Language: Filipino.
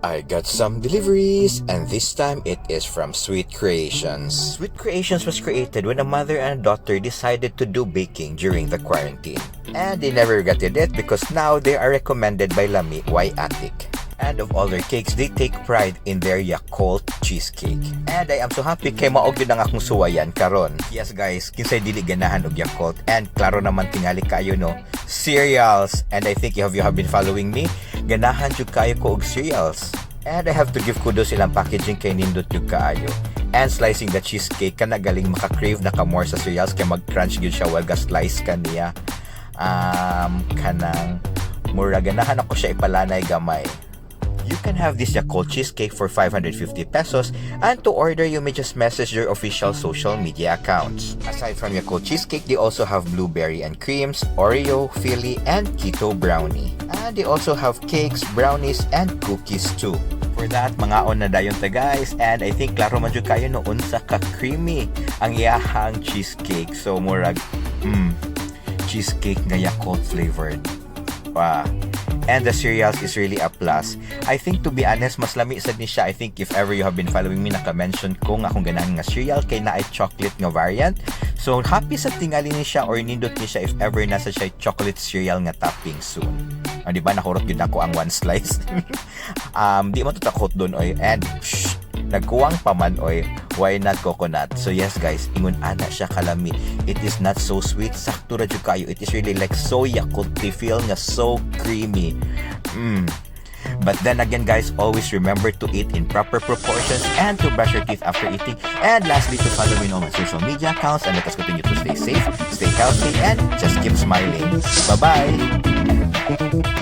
I got some deliveries, and this time it is from Sweetkreations. Sweetkreations was created when a mother and a daughter decided to do baking during the quarantine. And they never regretted it because now they are recommended by Lami Y Atik. And of all their cakes, they take pride in their Yakult Cheesecake. And I am so happy kay maog yun ang akong suwayan karon. Yes guys, kinsay dili ganahan og Yakult. And klaro naman tingali kayo no, cereals. And I think if you have been following me, ganahan jud kayo ko og cereals. And I have to give kudos silang packaging kay nindot jud kaayo. And slicing the cheesecake kana galing maka-crave na ka more sa cereals kay mag-crunch gyud siya while ga-slice kaniya. Kanang mura ganahan ako siya ipalanay gamay. You can have this Yakult Cheesecake for 550 pesos, and to order you may just message your official social media accounts. Aside from Yakult Cheesecake, they also have blueberry and creams, Oreo, Philly, and keto brownie. And they also have cakes, brownies, and cookies too. For that, mga on na dayon ta guys, and I think klaro man jud kayo noon sa ka-creamy ang iyahang cheesecake. So murag cheesecake nga Yakult flavored. Wow. And the cereals is really a plus. I think to be honest, mas lami sad ni siya. I think if ever you have been following me, naka-mention ko nga akong ganahan nga cereal kay na ay chocolate nga variant. So happy sa tingali ni siya or nindot ni siya if ever nasa siya chocolate cereal nga topping soon. Di ba nahurot yun ako ang one slice. Di mo tutakot dun oy. And nagkuwang paman oy, why not coconut? So yes guys, ingon ana siya kalami. It is not so sweet, sakto ra jud kayo. It is really like so Yakulty feel nga so creamy. But then again guys, always remember to eat in proper proportions and to brush your teeth after eating. And lastly, to follow me on my social media accounts, and let us continue to stay safe, stay healthy, and just keep smiling. Bye-bye!